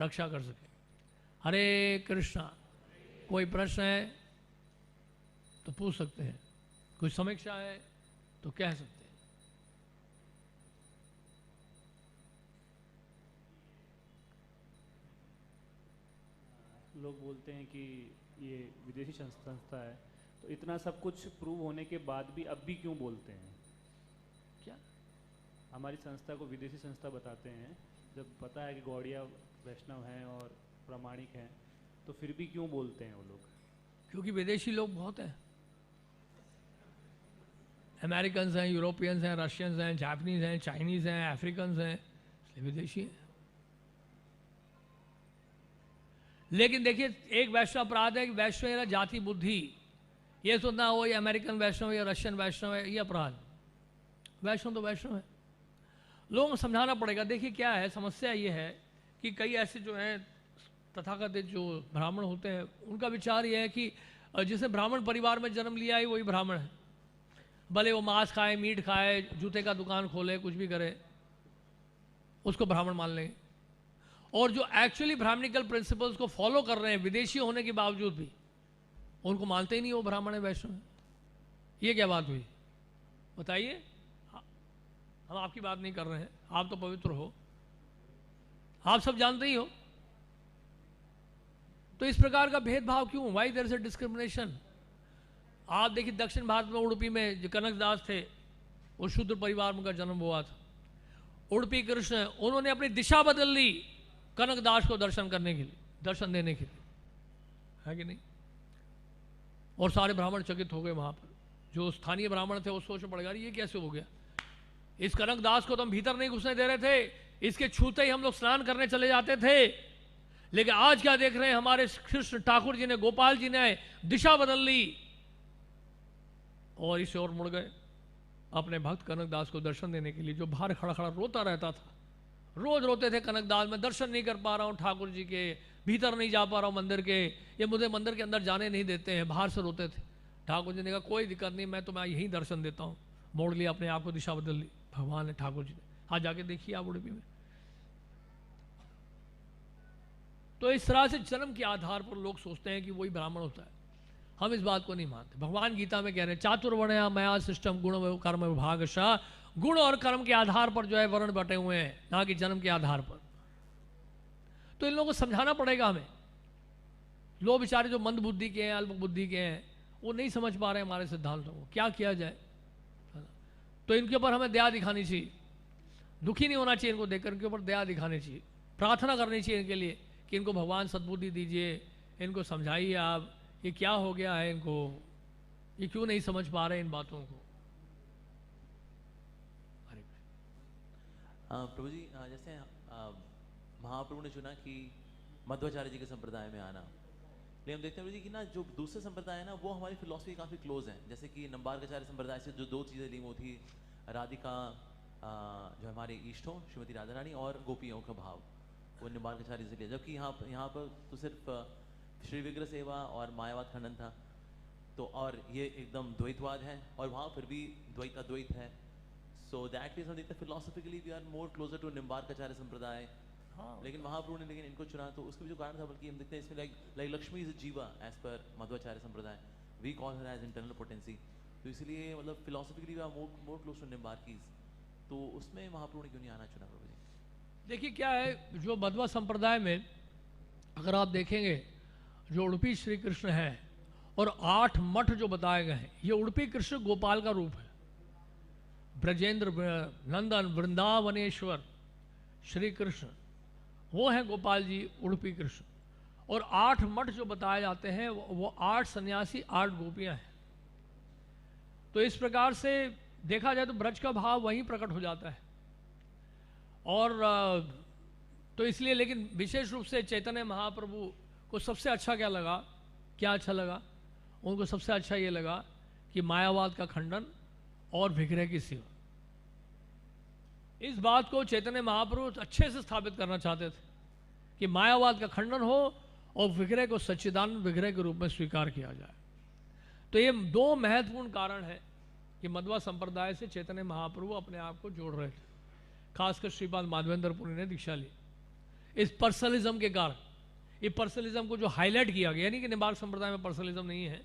रक्षा कर सके। हरे कृष्णा। कोई प्रश्न है तो पूछ सकते हैं, कोई समीक्षा है तो कह सकते हैं। लोग बोलते हैं कि ये विदेशी संस्था है, तो इतना सब कुछ प्रूव होने के बाद भी अब भी क्यों बोलते हैं? क्या हमारी संस्था को विदेशी संस्था बताते हैं, जब पता है कि गौड़िया वैष्णव हैं और प्रामाणिक हैं, तो फिर भी क्यों बोलते हैं वो लोग? क्योंकि विदेशी लोग बहुत हैं, अमेरिकन्स हैं, यूरोपियंस हैं, रशियंस हैं, जापानीज हैं, चाइनीज़ हैं, अफ्रीकन्स हैं, इसलिए विदेशी हैं। लेकिन देखिए, एक वैष्णव अपराध है कि वैष्णव या जाति बुद्धि, ये सोचना हो ये अमेरिकन वैष्णव या रशियन वैष्णव है, ये अपराध। वैष्णव तो वैष्णव है। लोगों को समझाना पड़ेगा। देखिए क्या है, समस्या ये है कि कई ऐसे जो हैं तथाकथित जो ब्राह्मण होते हैं, उनका विचार ये है कि जिसने ब्राह्मण परिवार में जन्म लिया है वही ब्राह्मण है, भले वो मांस खाए, मीट खाए, जूते का दुकान खोले, कुछ भी करे, उसको ब्राह्मण मान लेंगे। और जो एक्चुअली ब्राह्मणिकल प्रिंसिपल्स को फॉलो कर रहे हैं विदेशी होने के बावजूद भी, उनको मानते ही नहीं वो ब्राह्मण है, वैष्णव है। ये क्या बात हुई बताइए? हम आपकी बात नहीं कर रहे हैं, आप तो पवित्र हो, आप सब जानते ही हो। तो इस प्रकार का भेदभाव क्यों? Why there is a discrimination? आप देखिए दक्षिण भारत में उडुपी में जो कनक दास थे, वो शूद्र परिवार में उनका जन्म हुआ था। उडुपी कृष्ण, उन्होंने अपनी दिशा बदल ली कनक दास को दर्शन करने के लिए, दर्शन देने के लिए, है कि नहीं? और सारे ब्राह्मण चकित हो गए वहां पर। जो स्थानीय ब्राह्मण थे वो सोच में पड़ गया, ये कैसे हो गया? इस कनक दास को तो हम भीतर नहीं घुसने दे रहे थे, इसके छूते ही हम लोग स्नान करने चले जाते थे। लेकिन आज क्या देख रहे हैं, हमारे कृष्ण ठाकुर जी ने, गोपाल जी ने दिशा बदल ली और इस ओर मुड़ गए अपने भक्त कनक दास को दर्शन देने के लिए, जो बाहर खड़ा खड़ा रोता रहता था। रोज रोते थे कनक दास, मैं दर्शन नहीं कर पा रहा हूँ ठाकुर जी के, भीतर नहीं जा पा रहा हूँ मंदिर के, ये मुझे मंदिर के अंदर जाने नहीं देते हैं, बाहर से रोते थे। ठाकुर जी ने कहा कोई दिक्कत नहीं, मैं तुम्हें यहीं दर्शन देता हूँ। मोड़ लिया अपने आप को, दिशा बदल ली भगवान ने, ठाकुर जी ने। आज जाके देखिए आप उडुपी में। तो इस तरह से जन्म के आधार पर लोग सोचते हैं कि वही ब्राह्मण होता है। हम इस बात को नहीं मानते। भगवान गीता में कह रहे हैं चातुर्वर्ण्या मया सिस्टम गुण कर्म विभागशः, गुण और कर्म के आधार पर जो है वर्ण बटे हुए हैं, ना कि जन्म के आधार पर। तो इन लोगों को समझाना पड़ेगा हमें। लोग बेचारे जो मंद बुद्धि के हैं, अल्प बुद्धि के हैं, वो नहीं समझ पा रहे हमारे सिद्धांतों को, क्या किया जाए? तो इनके ऊपर हमें दया दिखानी चाहिए, दुखी नहीं होना चाहिए इनको देखकर, इनके ऊपर दया दिखानी चाहिए, प्रार्थना करनी चाहिए इनके लिए कि इनको भगवान सद्बुद्धि दीजिए, इनको समझाइए आप, ये क्या हो गया है इनको, ये क्यों नहीं समझ पा रहे इन बातों को। प्रभु जी, जैसे महाप्रभु ने चुना कि मध्वाचार्य जी के संप्रदाय में आना, लेकिन हम देखते हैं प्रभु जी कि ना जो दूसरे संप्रदाय है ना, वो हमारी फिलॉसफी काफ़ी क्लोज है। जैसे कि नंबारकाचार्य संप्रदाय से जो दो चीज़ें ली वो थी, राधिका जो हमारे इष्ट हो श्रीमती राधा रानी, और गोपियों का भाव, वो निम्बारकाचार्य से लिया। जबकि यहाँ पर तो सिर्फ श्री विग्रह सेवा और मायावाद खंडन था, तो और ये एकदम द्वैतवाद है, और वहाँ फिर भी द्वैत अद्वैत है। सो दैट मीन्स हम देखते हैं philosophically we are more closer to Nimbarkacharya संप्रदाय। लेकिन महाप्रभु ने लेकिन इनको चुना, तो उसका भी जो कारण था, बल्कि हम देखते हैं इसमें लाइक लक्ष्मी इज अ जीवा एज पर मध्वाचार्य संप्रदाय, we call her as internal potency. तो इसलिए मतलब philosophically we are more close to Nimbarkis. तो उसमें महाप्रभु ने क्यों नहीं आना चुना प्रभु जी? देखिए क्या है, जो मध्वा संप्रदाय में अगर आप देखेंगे, जो उडुपी श्री कृष्ण है और 8 मठ जो बताए गए हैं, ये उडुपी कृष्ण गोपाल का रूप है। ब्रजेंद्र नंदन वृंदावनेश्वर श्री कृष्ण, वो हैं गोपाल जी उडुपी कृष्ण। और 8 मठ जो बताए जाते हैं वो 8 सन्यासी, 8 गोपियां हैं। तो इस प्रकार से देखा जाए तो ब्रज का भाव वहीं प्रकट हो जाता है। और तो इसलिए, लेकिन विशेष रूप से चैतन्य महाप्रभु को सबसे अच्छा क्या लगा, क्या अच्छा लगा उनको? सबसे अच्छा ये लगा कि मायावाद का खंडन और विग्रह की सेवा। इस बात को चैतन्य महाप्रभु अच्छे से स्थापित करना चाहते थे कि मायावाद का खंडन हो और विग्रह को सच्चिदानंद विग्रह के रूप में स्वीकार किया जाए। तो ये 2 महत्वपूर्ण कारण है कि मध्वा संप्रदाय से चैतन्य महाप्रभु अपने आप को जोड़ रहे थे। खासकर श्रीपाद माधवेंद्र पुरी ने दीक्षा ली। इस पर्सनलिज्म के कारण। ये पर्सनलिज्म को जो हाईलाइट किया गया, यानी कि निम्बार्क संप्रदाय में पर्सनलिज्म नहीं है,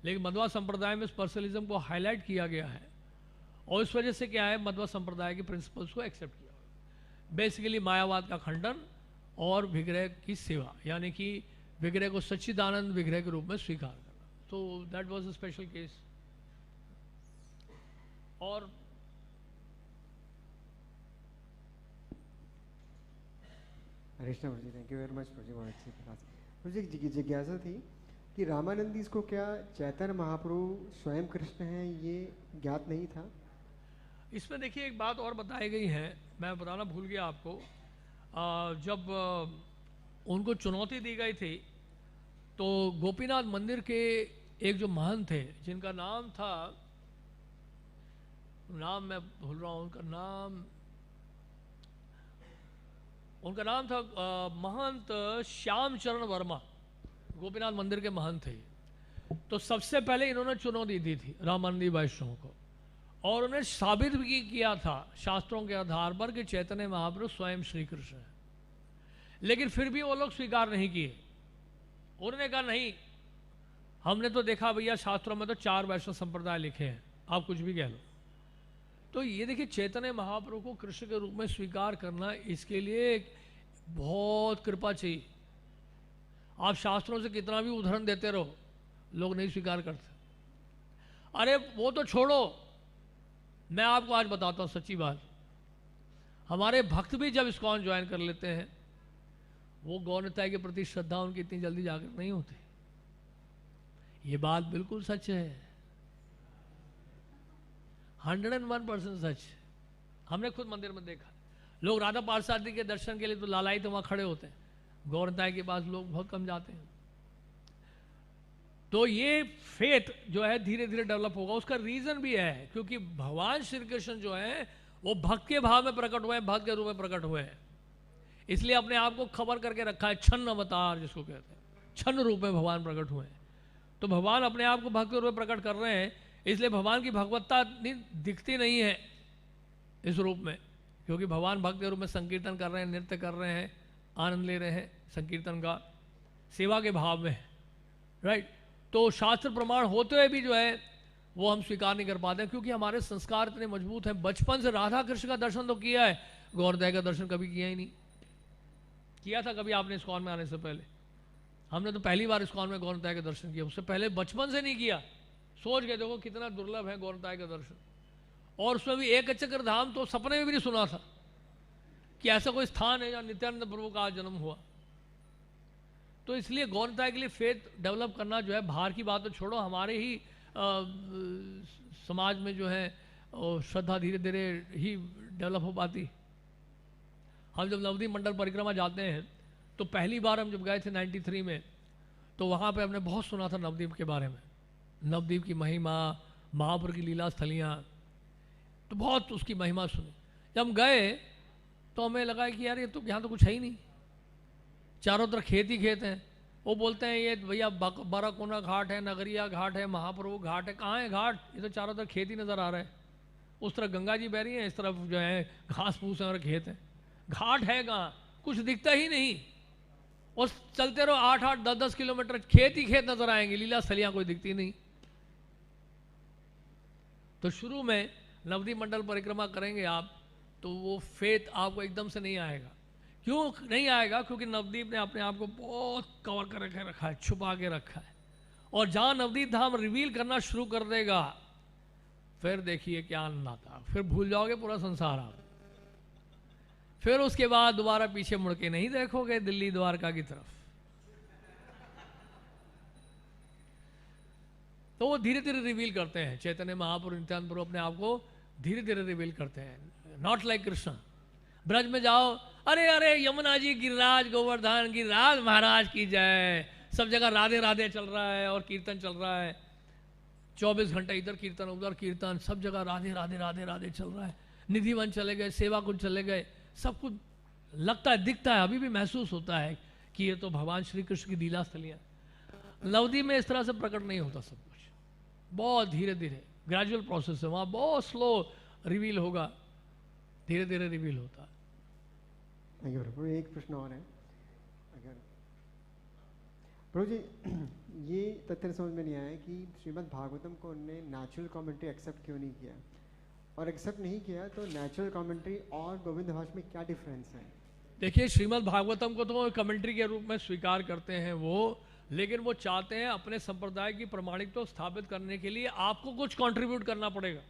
लेकिन मध्वा संप्रदाय में इस पर्सनलिज्म को हाईलाइट किया गया है, और इस वजह से क्या है, मध्वा संप्रदाय के प्रिंसिपल्स को एक्सेप्ट किया गया। बेसिकली मायावाद का खंडन और विग्रह की सेवा, यानी कि विग्रह को सच्चिदानंद विग्रह के रूप में स्वीकार करना। तो that was a special case. और हरीशना जी, थैंक यू वेरी मच जी, बहुत अच्छी क्लास। मुझे एक जिज्ञासा थी कि रामानंदी को क्या चैतन्य महाप्रभु स्वयं कृष्ण हैं, ये ज्ञात नहीं था? इसमें देखिए एक बात और बताई गई है, मैं बताना भूल गया आपको। जब उनको चुनौती दी गई थी तो गोपीनाथ मंदिर के एक जो महंत थे, जिनका नाम था, नाम मैं भूल रहा हूँ, उनका नाम था महंत श्यामचरण वर्मा, गोपीनाथ मंदिर के महंत थे। तो सबसे पहले इन्होंने चुनौती दी थी रामानंदी वैष्णव को, और उन्हें साबित भी किया था शास्त्रों के आधार पर कि चैतन्य महाप्रभु स्वयं श्री कृष्ण है। लेकिन फिर भी वो लोग स्वीकार नहीं किए। उन्होंने कहा नहीं, हमने तो देखा भैया शास्त्रों में तो 4 वैष्णव संप्रदाय लिखे हैं, आप कुछ भी कह लो। तो ये देखिए, चैतन्य महाप्रभु को कृष्ण के रूप में स्वीकार करना, इसके लिए बहुत कृपा चाहिए। आप शास्त्रों से कितना भी उदाहरण देते रहो, लोग नहीं स्वीकार करते। अरे वो तो छोड़ो, मैं आपको आज बताता हूँ सच्ची बात। हमारे भक्त भी जब इस्कॉन ज्वाइन कर लेते हैं, वो गौरताई के प्रति श्रद्धा उनकी इतनी जल्दी जागृत नहीं होती। ये बात बिल्कुल सच है, 101% सच। हमने खुद मंदिर में देखा, लोग राधा पार्षदी के दर्शन के लिए तो लालाई तो वहाँ खड़े होते हैं, गौरताई के पास लोग बहुत कम जाते हैं। तो ये फेथ जो है धीरे धीरे डेवलप होगा। उसका रीजन भी है, क्योंकि भगवान श्री कृष्ण जो है वो भक्त के भाव में प्रकट हुए हैं, भक्त के रूप में प्रकट हुए हैं। इसलिए अपने आप को खबर करके रखा है, छन्न अवतार जिसको कहते हैं, छन्न रूप में भगवान प्रकट हुए हैं। तो भगवान अपने आप को भक्त के रूप में प्रकट कर रहे हैं, इसलिए भगवान की भगवत्ता दिखती नहीं है इस रूप में, क्योंकि भगवान भक्त के रूप में संकीर्तन कर रहे हैं, नृत्य कर रहे हैं, आनंद ले रहे हैं संकीर्तन का, सेवा के भाव में, राइट। तो शास्त्र प्रमाण होते हुए भी जो है वो हम स्वीकार नहीं कर पाते, क्योंकि हमारे संस्कार इतने मजबूत हैं। बचपन से राधा कृष्ण का दर्शन तो किया है, गौरताई का दर्शन कभी किया ही नहीं। किया था कभी आपने इस्कॉन में आने से पहले? हमने तो पहली बार इस्कॉन में गौरताई का दर्शन किया, उससे पहले बचपन से नहीं किया। सोच के देखो कितना दुर्लभ है गौरताई का दर्शन। और उसमें भी एक चक्र धाम तो सपने में भी नहीं सुना था कि ऐसा कोई स्थान है जहाँ नित्यानंद प्रभु का आज जन्म हुआ। तो इसलिए गौरताई के लिए फेथ डेवलप करना जो है, बाहर की बात तो छोड़ो, हमारे ही समाज में जो है श्रद्धा धीरे धीरे ही डेवलप हो पाती। हम जब नवदीप मंडल परिक्रमा जाते हैं तो पहली बार हम जब गए थे 93 में, तो वहाँ पे हमने बहुत सुना था नवदीप के बारे में, नवदीप की महिमा, महापुर की लीला स्थलियाँ, तो बहुत उसकी महिमा सुनी। जब हम गए तो हमें लगा कि यार ये तो यहाँ तो कुछ है ही नहीं, चारों तरफ खेत ही खेत हैं। वो बोलते हैं ये भैया बाराकोना घाट है, नगरिया घाट है, महाप्रभु घाट है। कहाँ है घाट? ये तो चारों तरफ खेत ही नज़र आ रहा है। उस तरफ गंगा जी बह रही हैं, इस तरफ जो है घास फूस है और खेत है। घाट है कहाँ? कुछ दिखता ही नहीं। और चलते रहो 8-8, 10-10 किलोमीटर, खेत ही खेत नजर आएंगे, लीला स्थलियाँ कोई दिखती नहीं। तो शुरू में नवदीप मंडल परिक्रमा करेंगे आप, तो वो फेथ आपको एकदम से नहीं आएगा। क्यों नहीं आएगा? क्योंकि नवदीप ने अपने आप को बहुत कवर करके रखा है, छुपा के रखा है। और जहाँ नवदीप धाम रिवील करना शुरू कर देगा, फिर देखिए क्या आनंद आता, फिर भूल जाओगे पूरा संसार आप। फिर उसके बाद दोबारा पीछे मुड़ के नहीं देखोगे दिल्ली द्वारका की तरफ। तो वो धीरे धीरे रिवील करते हैं, चैतन्य महाप्रभु नित्यानंद प्रभु अपने आप को धीरे धीरे रिवील करते हैं। Not like Krishna. ब्रज में जाओ, अरे अरे यमुना जी गिरिराज गोवर्धन गिरिराज महाराज की जय, सब जगह राधे राधे चल रहा है और कीर्तन चल रहा है, 24 घंटे इधर कीर्तन उधर कीर्तन, सब जगह राधे राधे राधे राधे चल रहा है। निधिवन चले गए, सेवा कुंज चले गए, सब कुछ लगता है, दिखता है, अभी भी महसूस होता है कि ये तो भगवान श्री कृष्ण की लीला स्थलियाँ। नवदीप में इस तरह से प्रकट नहीं होता सब कुछ, बहुत धीरे धीरे ग्रेजुअल प्रोसेस है। वहाँ बहुत स्लो रिवील होगा, धीरे धीरे रिवील होता है। थैंक यू प्रभु। एक प्रश्न और है, अगर प्रभु जी ये तथ्य समझ में नहीं आया कि श्रीमद् भागवतम को उन्होंने नेचुरल कमेंट्री एक्सेप्ट क्यों नहीं किया, और एक्सेप्ट नहीं किया तो नेचुरल कमेंट्री और गोविंद भाष में क्या डिफरेंस है? देखिए, श्रीमद् भागवतम को तो कमेंट्री के रूप में स्वीकार करते हैं वो, लेकिन वो चाहते हैं अपने संप्रदाय की प्रामाणिकता स्थापित करने के लिए आपको कुछ कंट्रीब्यूट करना पड़ेगा,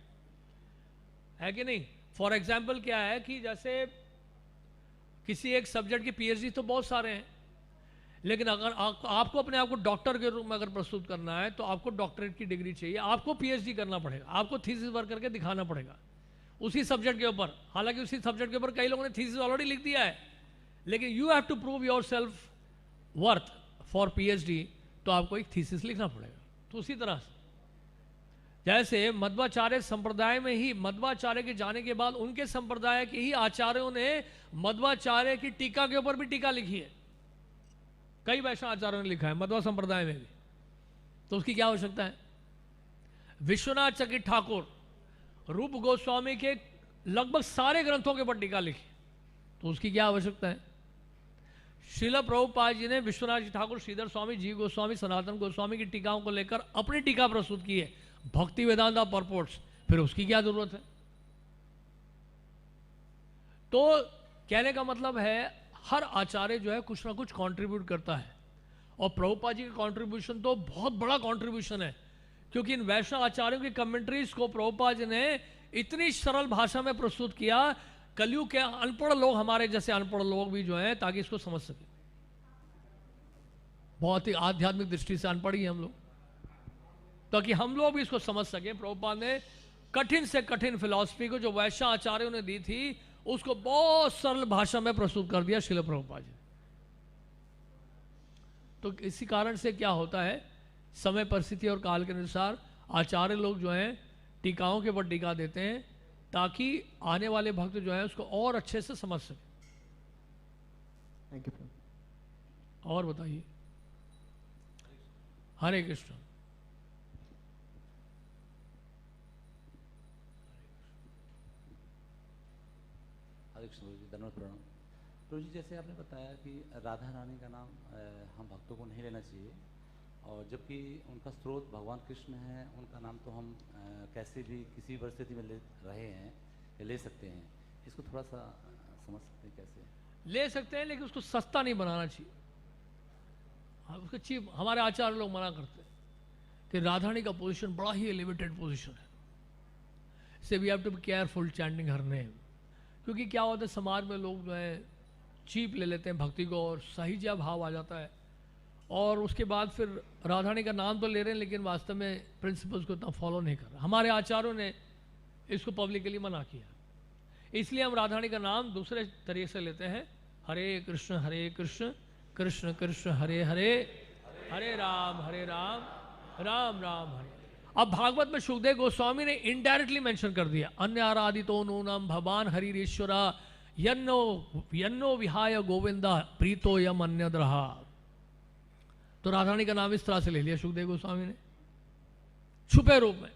है कि नहीं? फॉर एग्जाम्पल क्या है कि जैसे किसी एक सब्जेक्ट की पीएचडी तो बहुत सारे हैं, लेकिन अगर आपको अपने आप को डॉक्टर के रूप में अगर प्रस्तुत करना है तो आपको डॉक्टरेट की डिग्री चाहिए, आपको पीएचडी करना पड़ेगा, आपको थीसिस वर्क करके दिखाना पड़ेगा उसी सब्जेक्ट के ऊपर। हालांकि उसी सब्जेक्ट के ऊपर कई लोगों ने थीसिस ऑलरेडी लिख दिया है, लेकिन you have to prove your self worth for PhD, तो आपको एक थीसिस लिखना पड़ेगा। तो उसी तरह से जैसे मध्वाचार्य संप्रदाय में ही मध्वाचार्य के जाने के बाद उनके संप्रदाय के ही आचार्यों ने मध्वाचार्य की टीका के ऊपर भी टीका लिखी है, कई वैष्णव आचार्यों ने लिखा है मध्वा संप्रदाय में भी, तो उसकी क्या आवश्यकता है? विश्वनाथ चकित ठाकुर रूप गोस्वामी के लगभग सारे ग्रंथों के ऊपर टीका लिखी, तो उसकी क्या आवश्यकता है? श्रील प्रभुपाद जी ने विश्वनाथ जी ठाकुर, श्रीधर स्वामी, जीव गोस्वामी, सनातन गोस्वामी की टीकाओं को लेकर अपनी टीका प्रस्तुत की है, भक्ति वेदांता परपोर्ट्स, फिर उसकी क्या जरूरत है? तो कहने का मतलब है हर आचार्य जो है कुछ ना कुछ कंट्रीब्यूट करता है, और प्रभुपाद जी का कंट्रीब्यूशन तो बहुत बड़ा कंट्रीब्यूशन है, क्योंकि इन वैष्णव आचार्यों की कमेंट्रीज को प्रभुपाद जी ने इतनी सरल भाषा में प्रस्तुत किया, कलयुग के अनपढ़ लोग, हमारे जैसे अनपढ़ लोग भी जो हैं, ताकि इसको समझ सके। बहुत ही आध्यात्मिक दृष्टि से अनपढ़ ही हम लोग, ताकि हम लोग भी इसको समझ सके। प्रभुपाद ने कठिन से कठिन फिलॉसफी को जो वैष्णव आचार्यों ने दी थी, उसको बहुत सरल भाषा में प्रस्तुत कर दिया श्रील प्रभुपाद जी। तो इसी कारण से क्या होता है, समय परिस्थिति और काल के अनुसार आचार्य लोग जो हैं टीकाओं के ऊपर टीका देते हैं, ताकि आने वाले भक्त जो है उसको और अच्छे से समझ सके। Thank you. और बताइए। हरे कृष्ण। हरे कृष्ण प्रभु जी, धन्यवाद प्रणाम। प्रभु जी, जैसे आपने बताया कि राधा रानी का नाम हम भक्तों को नहीं लेना चाहिए, और जबकि उनका स्रोत भगवान कृष्ण है, उनका नाम तो हम कैसे भी किसी परिस्थिति में ले रहे हैं या ले सकते हैं, इसको थोड़ा सा समझ सकते हैं कैसे? ले सकते हैं, लेकिन उसको सस्ता नहीं बनाना चाहिए। उसको चीप, हमारे आचार्य लोग मना करते हैं कि राधारानी का पोजीशन बड़ा ही एलिवेटेड पोजीशन है, so we have to be careful chanting her name. क्योंकि क्या होता है, समाज में लोग जो है चीप ले लेते हैं भक्ति को, और सहीजा भाव आ जाता है, और उसके बाद फिर राधारानी का नाम तो ले रहे हैं, लेकिन वास्तव में प्रिंसिपल्स को इतना फॉलो नहीं कर रहे। हमारे आचार्यों ने इसको पब्लिकली मना किया, इसलिए हम राधारानी का नाम दूसरे तरीके से लेते हैं, हरे कृष्ण कृष्ण कृष्ण हरे हरे, हरे राम राम राम हरे। अब भागवत में सुखदेव गोस्वामी ने इनडायरेक्टली मेंशन कर दिया, अन्य आराधितो नूनम भवान हरिश्वरा यन्नो विहाय गोविंदा प्रीतो यम अन्य द्रहा। तो राधारानी का नाम इस तरह से ले लिया सुखदेव गोस्वामी ने छुपे रूप में।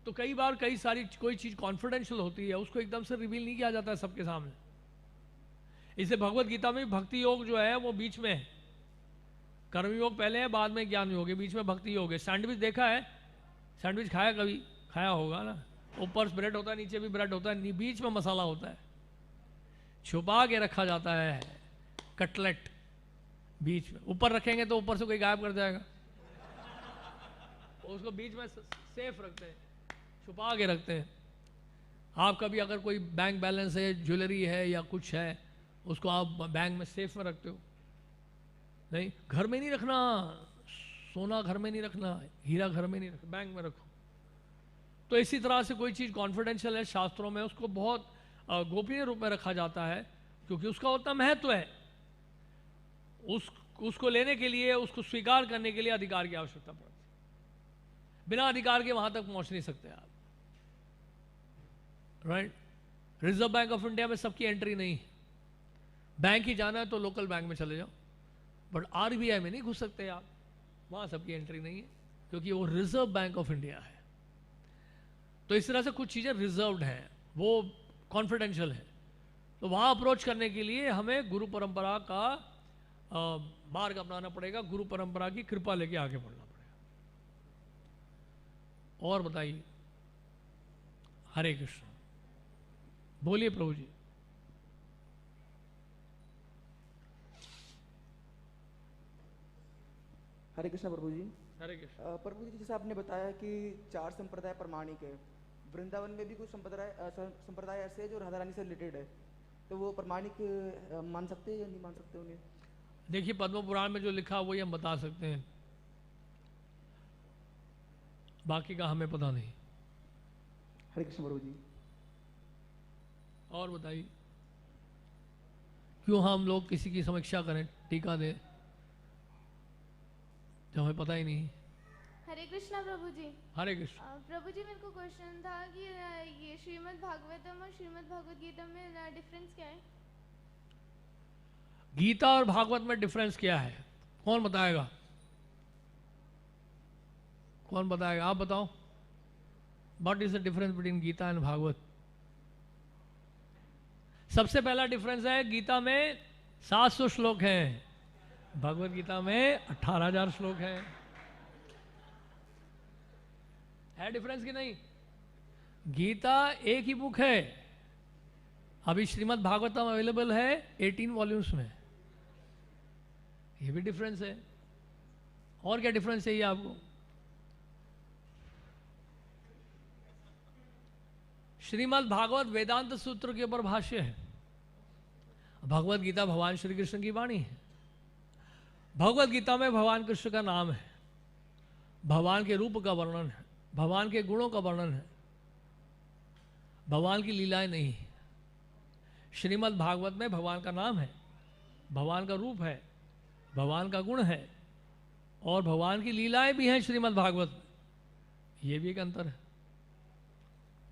तो कई बार कई सारी कोई चीज कॉन्फिडेंशियल होती है, उसको एकदम से रिवील नहीं किया जाता है सबके सामने। इसे भगवत गीता में भक्ति योग जो है वो बीच में है, कर्मयोग पहले है, बाद में ज्ञान योग है, बीच में भक्ति योग है। सैंडविच देखा है? सैंडविच खाया, कभी खाया होगा ना, ऊपर ब्रेड होता है, नीचे भी ब्रेड होता है, बीच में मसाला होता है, छुपा के रखा जाता है कटलेट बीच में। ऊपर रखेंगे तो ऊपर से कोई गायब कर जाएगा, उसको बीच में सेफ रखते हैं, छुपा के रखते हैं। आप कभी अगर कोई बैंक बैलेंस है, ज्वेलरी है या कुछ है, उसको आप बैंक में सेफ में रखते हो? नहीं, घर में नहीं रखना, सोना घर में नहीं रखना, हीरा घर में नहीं रखना, बैंक में रखो। तो इसी तरह से कोई चीज़ कॉन्फिडेंशियल है शास्त्रों में, उसको बहुत गोपनीय रूप में रखा जाता है, क्योंकि उसका उतना महत्व है। उसको लेने के लिए, उसको स्वीकार करने के लिए अधिकार की आवश्यकता पड़ती है। बिना अधिकार के वहां तक पहुंच नहीं सकते आप, right? Reserve bank of India में सबकी एंट्री नहीं है। बैंक ही जाना है तो लोकल बैंक में चले जाओ, बट आरबीआई में नहीं घुस सकते आप, वहां सबकी एंट्री नहीं है, क्योंकि वो रिजर्व बैंक ऑफ इंडिया है। तो इस तरह से कुछ चीजें रिजर्व्ड हैं, वो कॉन्फिडेंशियल है। तो वहाँ अप्रोच करने के लिए हमें गुरु परंपरा का मार्ग अपनाना पड़ेगा, गुरु परंपरा की कृपा लेके आगे बढ़ना पड़ेगा। और बताइए। हरे कृष्ण। बोलिए प्रभु जी। हरे कृष्ण प्रभु जी। हरे कृष्ण। प्रभु जी, जैसे आपने बताया कि 4 संप्रदाय प्रमाणिक है, वृंदावन में भी कुछ संप्रदाय ऐसे हैं जो राधा रानी से रिलेटेड है, तो वो प्रमाणिक मान सकते हैं या नहीं मान सकते उन्हें? देखिए, पद्म पुराण में जो लिखा वही हम बता सकते हैं, बाकी का हमें पता नहीं। हरे कृष्ण प्रभु जी। और बताइए, क्यों हम लोग किसी की समीक्षा करें, टीका दें, जो हमें पता ही नहीं। हरे कृष्णा प्रभु जी। हरे कृष्ण। प्रभु जी, मेरे को क्वेश्चन था कि ये श्रीमद् भागवतम और श्रीमद् भगवद गीता में डिफरेंस क्या है? गीता और भागवत में डिफरेंस क्या है? कौन बताएगा? कौन बताएगा? आप बताओ। What is the difference between Gita and Bhagavat? सबसे पहला डिफरेंस है, गीता में 700 श्लोक हैं, भगवत गीता में 18,000 श्लोक हैं। है डिफरेंस कि नहीं? गीता एक ही बुक है। अभी श्रीमद् भागवतम अवेलेबल है 18 वॉल्यूम्स में। ये भी डिफरेंस है। और क्या डिफरेंस चाहिए आपको? श्रीमद् भागवत वेदांत सूत्र के ऊपर भाष्य है। भगवत गीता भगवान श्री कृष्ण की वाणी है। भगवत गीता में भगवान कृष्ण का नाम है, भगवान के रूप का वर्णन है, भगवान के गुणों का वर्णन है, भगवान की लीलाएं नहीं है। श्रीमद् भागवत में भगवान का नाम है, भगवान का रूप है, भगवान का गुण है, और भगवान की लीलाएं भी हैं श्रीमद् भागवत में। ये भी एक अंतर है।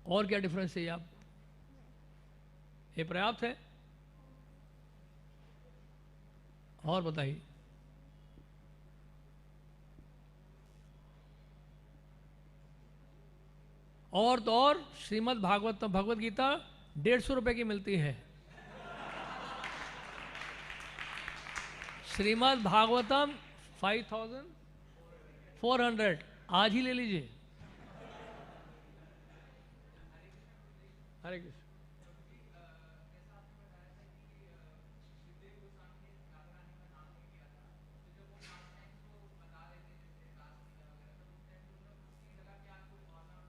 और क्या डिफरेंस चाहिए आपको? ये पर्याप्त है? और बताइए। और तो और श्रीमद् भागवत भगवत गीता 150 रुपए की मिलती है। श्रीमद् भागवतम 5400, आज ही ले लीजिए। हरे कृष्ण।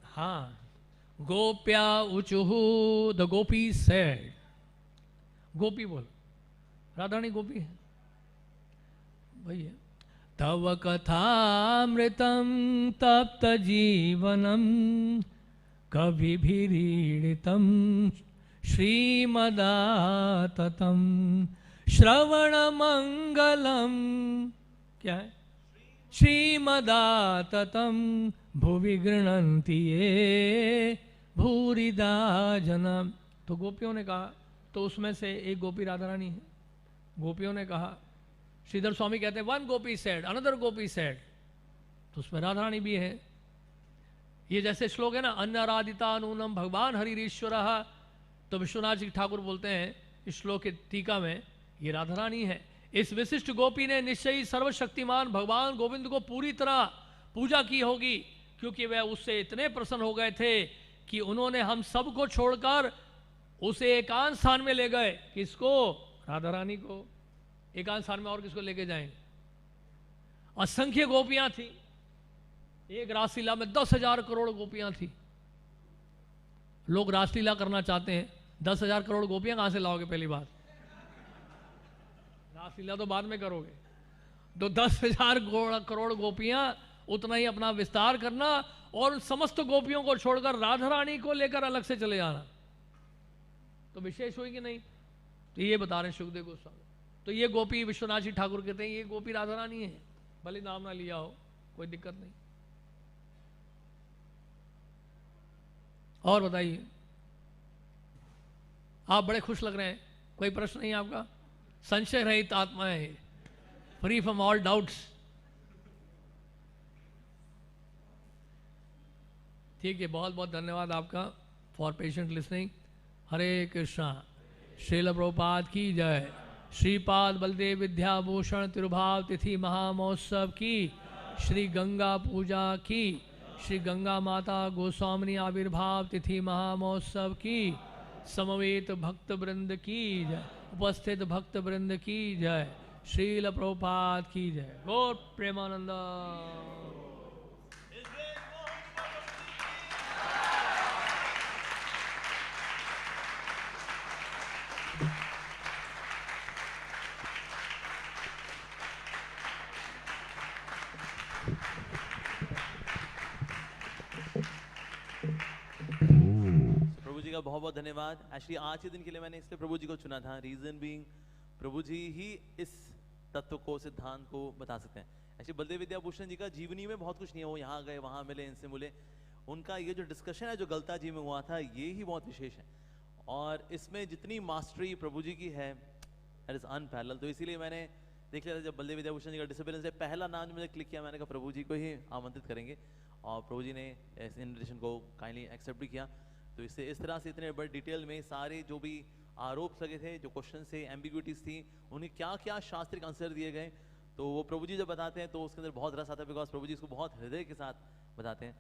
हाँ, गोप्या उचुहु, द गोपी सेड। गोपी बोल, राधारानी गोपी है भैया। तव कथामृतम तप्त जीवनम कविभिरीडितम श्रीमदाततम श्रवण मंगलम। क्या है? श्रीमदाततम भुवि गृह्णन्ति ये भूरिदा जनम। तो गोपियों ने कहा, तो उसमें से एक गोपी राधा रानी है। गोपियों ने कहा, श्रीधर स्वामी कहते हैं वन गोपी सेड, अनदर गोपी सेड, तो उसमें राधा रानी भी है। ये जैसे श्लोक है ना, अन्नाराधिता नूनम भगवान हरिश्वर, तो विश्वनाथ जी ठाकुर बोलते हैं इस श्लोक के टीका में, ये राधा रानी है। इस विशिष्ट गोपी ने निश्चय ही सर्वशक्तिमान भगवान गोविंद को पूरी तरह पूजा की होगी, क्योंकि वह उससे इतने प्रसन्न हो गए थे कि उन्होंने हम सबको छोड़कर उसे एकांत स्थान में ले गए। किसको? राधा रानी को। एकांत स्थान में और किसको लेके जाएंगे? असंख्य गोपियां थी। एक रासलीला में 10,000 करोड़ गोपियां थी। लोग रासलीला करना चाहते हैं, 10,000 करोड़ गोपियां कहां से लाओगे? पहली बात, रासलीला तो बाद में करोगे। तो 10,000 करोड़ गोपियां, उतना ही अपना विस्तार करना, और समस्त गोपियों को छोड़कर राधा रानी को लेकर अलग से चले जाना, तो विशेष हुई कि नहीं? तो ये बता रहे हैं सुखदेव गोस्वामी। तो ये गोपी विश्वनाथ जी ठाकुर कहते हैं ये गोपी राधा रानी है, भले नाम ना लिया हो, कोई दिक्कत नहीं। और बताइए, आप बड़े खुश लग रहे हैं, कोई प्रश्न नहीं आपका? संशय रहित आत्मा है, फ्री फ्रॉम ऑल डाउट्स। ठीक है, बहुत बहुत धन्यवाद आपका फॉर पेशेंट लिसनिंग। हरे कृष्णा। श्रील प्रभुपाद की जय। श्रीपाद बलदेव विद्याभूषण तिरुभाव तिथि महामहोत्सव की, श्री गंगा पूजा की, श्री गंगा माता गोस्वामिनी आविर्भाव तिथि महामहोत्सव की, समवेत भक्त वृंद की जय, उपस्थित भक्त वृंद की जय, श्रील प्रभुपाद की जय। गौर प्रेमानंद। प्रभु जी का बहुत बहुत धन्यवाद। एक्चुअली आज के दिन के लिए मैंने इसलिए प्रभु जी को चुना था, रीजन बीइंग प्रभु जी ही इस तत्व को, सिद्धांत को बता सकते हैं। एक्चुअली बलदेव विद्याभूषण जी का जीवनी में बहुत कुछ नहीं है, वो यहाँ गए वहाँ मिले इनसे मिले, उनका ये जो डिस्कशन है जो गलता जी में हुआ था ये ही बहुत विशेष है, और इसमें जितनी मास्टरी प्रभु जी की है दैट इज अनपैरेलल। तो इसीलिए मैंने देख लिया था जब बलदेव विद्याभूषण जी का डिसअपियरेंस डे पहला नाम जो मुझे क्लिक किया, मैंने कहा प्रभु जी को ही आमंत्रित करेंगे, और प्रभु जी ने इस इन्विटेशन को काइंडली एक्सेप्ट भी किया। तो इससे इस तरह से इतने बड़े डिटेल में सारे जो भी आरोप लगे थे, जो क्वेश्चन थे, एम्बिग्विटीज थी, उन्हें क्या क्या शास्त्रिक आंसर दिए गए, तो वो प्रभु जी जब बताते हैं तो उसके अंदर बहुत रस आता है, बिकॉज प्रभु जी इसको बहुत हृदय के साथ बताते हैं।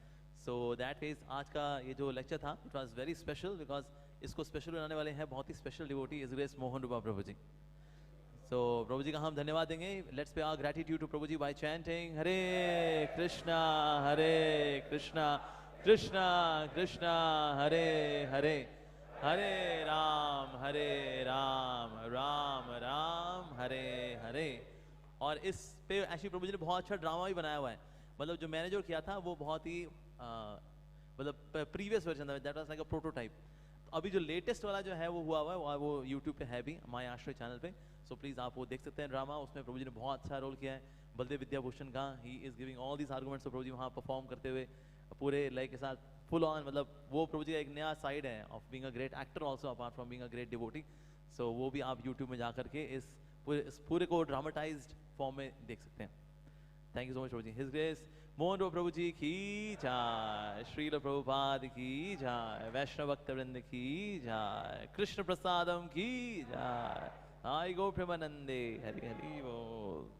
सो दैट इज आज का ये जो लेक्चर था, it was very special, because इसको स्पेशल बनाने वाले हैं बहुत ही special devotee is grace Mohan Rupa Prabhu ji. So Prabhu ji का हम धन्यवाद देंगे। Let's pay our gratitude to Prabhu ji by chanting Hare Krishna Krishna Krishna Hare Hare, Hare Ram Ram Ram Hare Hare. और इस पे एक्चुअली प्रभु जी ने बहुत अच्छा ड्रामा भी बनाया हुआ है, मतलब जो मैंने जो किया था वो बहुत ही मतलब प्रीवियस वर्जन था, that was like a prototype. अभी जो लेटेस्ट वाला जो है वो हुआ हुआ है, वो यूट्यूब पे है भी, माय आश्रय चैनल पे, सो प्लीज आप वो देख सकते हैं ड्रामा। उसमें प्रभु जी ने बहुत अच्छा रोल किया है बलदेव विद्याभूषण का, he is giving all these arguments. Prabhu ji वहाँ परफॉर्म करते हुए पूरे लय के साथ फुल ऑन, मतलब वो प्रभु जी का एक नया साइड है of being a great actor also, apart from being a great devotee. So वो भी आप यूट्यूब में जा करके इस पूरे को ड्रामेटाइज्ड फॉर्म में देख सकते हैं। Thank you so much Prabhu ji. His grace Mohan Roop Prabhu जी की जय, श्रील प्रभुपाद की जय, वैष्णव भक्त वृंद की जय, कृष्ण प्रसादम की जय, आई गो प्रेमानंदे, हरि हरि बोल।